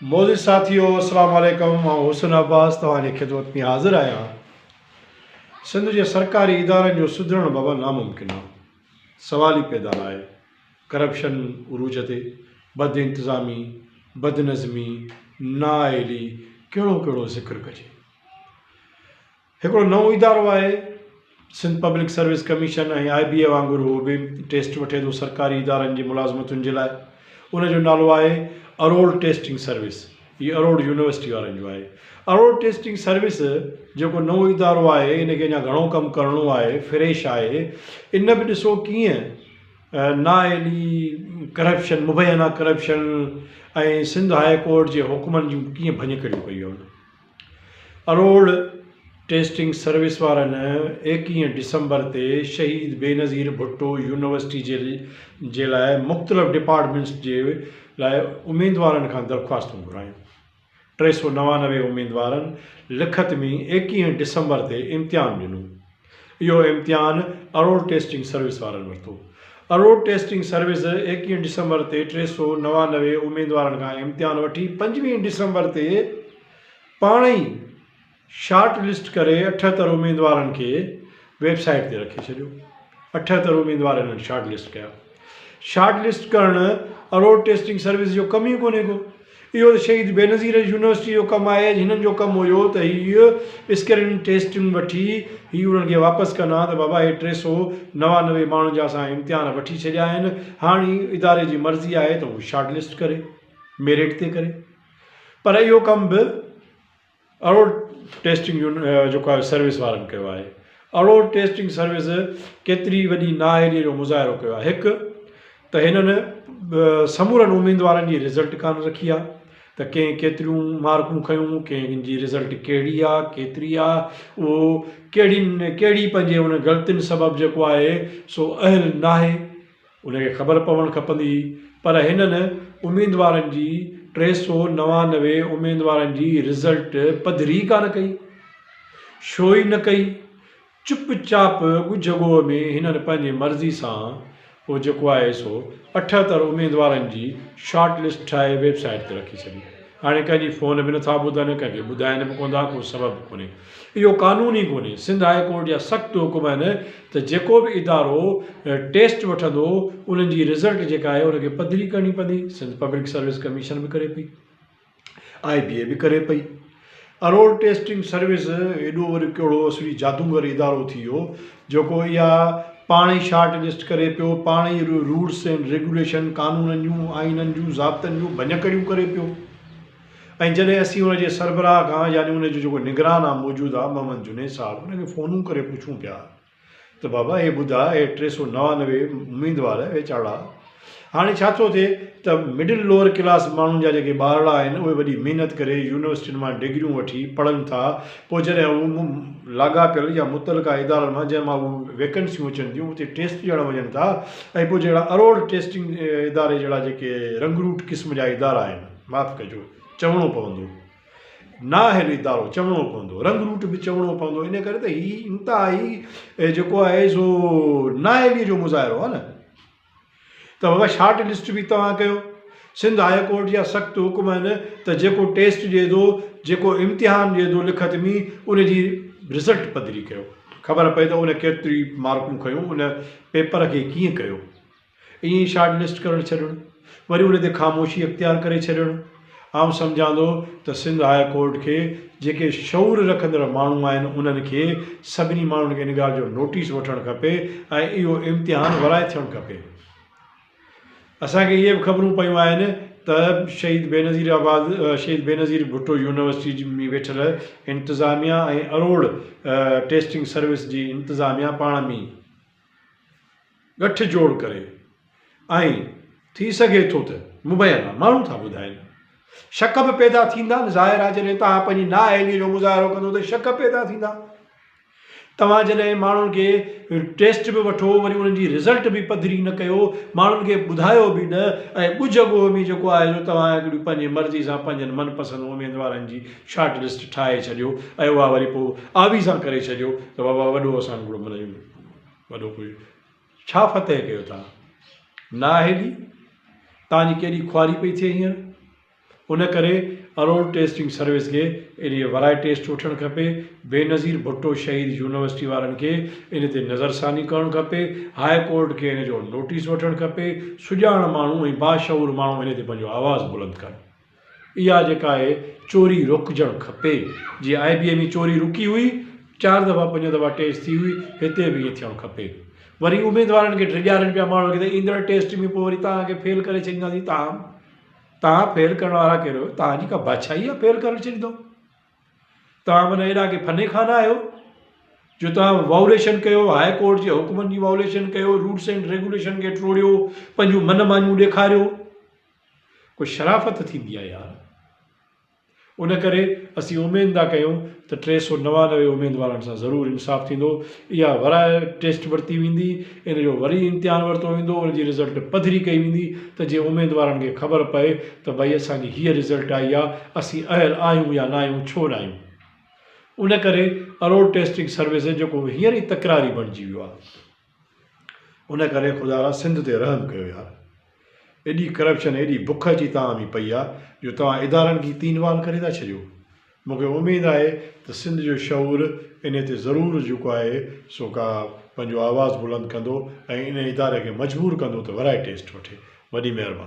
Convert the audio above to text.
मोदी साथियों अस्सलाम वालेकुम। मां हुसन अब्बास तव्हांजी ख़िदमत में हाज़िर आहियां। सिंध जे सरकारी इदारनि जो सुधरणु बाबा नामुमकिन आहे। सवाल ई पैदा न आहे। करप्शन उरूज ते, बद इंतज़ामी, बदनज़मी, नाअहली, कहिड़ो कहिड़ो ज़िक्र कजे। हिकिड़ो नओं इदारो आहे सिंध पब्लिक सर्विस कमीशन ऐं IBA वांगुरु उहो बि टेस्ट वठे थो सरकारी इदारनि जी मुलाज़मतुनि जे लाइ। उनजो नालो आहे अरोड़ टेस्टिंग सर्विस। हीअ अरोड़ यूनिवर्सिटी वारनि जो आहे। अरोड़ टेस्टिंग सर्विस जेको नओं इदारो आहे, इनखे अञा घणो कमु करिणो आहे, फ्रेश आहे। इन बि ॾिसो कीअं नाअहली, करप्शन, मुबैना करप्शन ऐं सिंध हाई कोर्ट जे हुकुमनि जूं कीअं भञकड़ियूं कयूं आहिनि। अरोड़ टेस्टिंग सर्विस वारनि 21 डिसंबर ते शहीद बेनज़ीर भुट्टो यूनिवर्सिटी जे लाइ मुख़्तलिफ़ डिपार्टमेंट्स जे लाइ उमेदवारनि खां दरख़्वास्तूं घुरायूं। 399 उमेदवारनि लिखत में 21 डिसंबर ते इम्तिहान ॾिनो। इहो इम्तिहान अरोड़ टेस्टिंग सर्विस वारनि वरितो। अरोड़ टेस्टिंग सर्विस 21 डिसंबर ते 399 उमेदवारनि खां इम्तिहान वठी 25 डिसंबर ते पाण ई शॉर्ट लिस्ट करे 78 उमेदवारनि खे वेबसाइट ते रखी छॾियो। 78 उमेदवार हिननि शॉर्ट लिस्ट कया। शॉर्ट लिस्ट करणु अरोड़ टेस्टिंग सर्विस जो कमु ई कोन्हे को। इहो त शहीद बेनज़ीर यूनिवर्सिटी जो कमु आहे। हिननि जो कमु हुयो त हीअ स्क्रीनिंग टेस्टिंग वठी हीअ उन्हनि खे वापसि कंदा त बाबा हे 399 माण्हुनि जा असां इम्तिहान वठी छॾिया आहिनि। हाणे इदारे जी मर्ज़ी आहे त उहो शॉर्ट लिस्ट करे, मेरिट ते करे। पर इहो कमु बि अरोड़ टेस्टिंग जेको आहे सर्विस वारनि कयो आहे। अरोड़ टेस्टिंग सर्विस केतिरी वॾी नाअहली जो मुज़ाहिरो कयो आहे। हिकु त हिननि समूरनि उमेदवारनि जी रिज़ल्ट कान रखी आहे त कंहिं केतिरियूं मार्कूं खयूं, कंहिंजी रिज़ल्ट कहिड़ी आहे, केतिरी आहे, उहो कहिड़ी पंहिंजे उन ग़लतियुनि सबबु जेको आहे सो अहल नाहे, उनखे ख़बर पवणु खपंदी। पर हिननि उमेदवारनि जी 399 उमेदवारनि जी रिज़ल्ट पधरी कान कई, शो ई न कई। चुपचाप ॻुझ ॻोह में हिननि पंहिंजी मर्ज़ी सां उहो जेको आहे सो 78 उमेदवारनि जी शॉर्ट लिस्ट ठाहे वेबसाइट ते रखी छॾी। हाणे कंहिंजी फ़ोन बि नथा ॿुधनि, कंहिंखे ॿुधाइनि बि कोन था, को सबबु कोन्हे। इहो कानून ई कोन्हे। सिंध हाई कोर्ट जा सख़्तु हुकुम आहिनि त जेको बि इदारो टेस्ट वठंदो उन्हनि जी रिज़ल्ट जेका आहे उनखे पधरी करणी पवंदी। सिंध पब्लिक सर्विस कमीशन बि करे पई, IBA बि करे पई। अरोड़ टेस्टिंग सर्विस एॾो वरी कहिड़ो असली जादूगर इदारो थी वियो जेको इहा पाण ई शॉर्ट लिस्ट करे पियो, पाण ई रूल्स एंड रेगुलेशन, कानूननि जूं, आइननि जूं, ज़ाब्तनि जूं भञकड़ियूं करे पियो। ऐं जॾहिं असीं उनजे सरबराह खां, यानी उनजो जेको निगरान आहे मौजूदु आहे मोहम्मद जुनैद साहब, उनखे फ़ोनूं करे पुछूं पिया त बाबा हे ॿुधा, हे 399 उमेदवार वेचारा, हाणे छा थो थिए त मिडिल लोअर क्लास माण्हुनि जा जेके ॿारड़ा आहिनि उहे वॾी महिनत करे यूनिवर्सिटियुनि मां डिग्रियूं वठी पढ़नि था। पोइ जॾहिं उहे लाॻापियल या मुतलका इदारनि मां जंहिं मां उहे वैकेंसियूं अचनि थियूं उते टेस्ट ॾियणु वञनि था, ऐं पोइ जहिड़ा अरोड़ टेस्टिंग इदारे जहिड़ा जेके रंगरूट क़िस्म जा इदारा आहिनि, माफ़ु कजो चवणो पवंदो, नाअहल इदारो चवणो पवंदो, रंगरूट बि चवणो पवंदो, इन करे त हीअ इंतिहाई जेको आहे सो नाअहलीअ जो मुज़ाहिरो आहे न। त बाबा शॉर्ट लिस्ट बि तव्हां कयो। सिंध हाई कोर्ट जा सख़्तु हुकुम आहिनि त जेको टेस्ट ॾिए थो, जेको इम्तिहान ॾिए थो लिखत में, उनजी रिज़ल्ट पधरी कयो, ख़बर पए त उन केतिरी मार्कूं खयूं, उन पेपर खे कीअं कयो। ईअं ई शॉर्ट लिस्ट करणु छॾणु, वरी उन ते ख़ामोशी इख़्तियार करे छॾणु। आउं सम्झां थो त सिंध हाई कोर्ट खे जेके शऊर रखंदड़ माण्हू आहिनि उन्हनि खे सभिनी माण्हुनि खे इन ॻाल्हि जो नोटिस वठणु खपे ऐं इहो इम्तिहान वराए थियणु खपे। असांखे इहे बि ख़बरूं पियूं आहिनि त शहीद बेनज़ीर भुट्टो यूनिवर्सिटी में वेठल इंतिज़ामिया ऐं अरोड़ टेस्टिंग सर्विस जी इंतिज़ामिया पाण में गठजोड़ करे, ऐं थी सघे थो त मुबैना माण्हू था ॿुधाइनि, शक बि पैदा थींदा न। ज़ाहिर आहे जॾहिं तव्हां पंहिंजी नाअहलीअ जो मुज़ाहिरो कंदो त शक पैदा थींदा। तव्हां जॾहिं माण्हुनि खे टेस्ट बि वठो, वरी उन्हनि जी रिज़ल्ट बि पधरी न कयो, माण्हुनि खे ॿुधायो बि न, ऐं ॻुझ ॻोह में जेको आहे जो तव्हां हिकिड़ी पंहिंजी मर्ज़ी सां पंहिंजनि मनपसंदि उमेदवारनि जी शॉर्ट लिस्ट ठाहे छॾियो ऐं उहा वरी पोइ आवीज़ा करे छॾियो त बाबा वॾो असां हिकिड़ो माना वॾो कोई छा फतेह कयो था। नाअहली तव्हांजी केॾी ख्वारी पई थिए हींअर। उन करे अरोड़ टेस्टिंग सर्विस खे इन वराए टेस्ट वठणु खपे। बेनज़ीर भुट्टो शहीद यूनिवर्सिटी वारनि खे इन ते नज़रसानी करणु खपे। हाई कोर्ट खे इन जो नोटिस वठणु खपे। सुञाण माण्हू ऐं बाशऊर माण्हू इन ते पंहिंजो आवाज़ु बुलंद कनि। इहा जेका आहे चोरी रुकजणु खपे। जीअं IBM जी चोरी रुकी हुई, 4 दफ़ा 5 दफ़ा टेस्ट थी हुई, हिते बि ईअं थियणु खपे। वरी उमेदवारनि खे टिॼारनि पिया माण्हू खे त ईंदड़ टेस्ट में पोइ वरी तव्हांखे फेल करे छॾींदासीं। तव्हां फेल करण वारा कहिड़ो? तव्हांजी का बादशाही आहे फेल करे छॾींदो? तव्हां माना एॾा के फने खाना आहियो जो तव्हां वाउलेशन कयो, हाई कोर्ट जे हुकुमनि जी वाउलेशन कयो, रूल्स एंड रेगुलेशन खे टोड़ियो, पंहिंजूं मनमानियूं ॾेखारियो। कोई शराफ़त थींदी आहे यार। उन करे असीं उमेद था कयूं त 399 उमेदवारनि सां ज़रूरु इंसाफ़ थींदो। इहा वराए टेस्ट वरिती वेंदी, इन जो वरी इम्तिहान वरितो वेंदो, उनजी रिज़ल्ट पधरी कई वेंदी त जीअं उमेदवारनि खे ख़बर पए त भई असांजी हीअ रिज़ल्ट आई आहे, असीं अहल आहियूं या न आहियूं, छो न आहियूं। उन करे अरोड़ टेस्टिंग सर्विस जेको हींअर ई तकरारी बणिजी वियो आहे, उन करे ख़ुदा सिंध ते रहम कयो यार। एॾी करप्शन, एॾी बुख जी तव्हां में पई आहे जो तव्हां इदारनि खे तीनवाल करे था छॾियो। मूंखे उमेदु आहे त सिंध जो शऊर इन ते ज़रूरु जेको आहे सो का पंहिंजो आवाज़ु बुलंद कंदो ऐं इन इदारे खे मजबूर कंदो त वराए टेस्ट वठे। वॾी महिरबानी।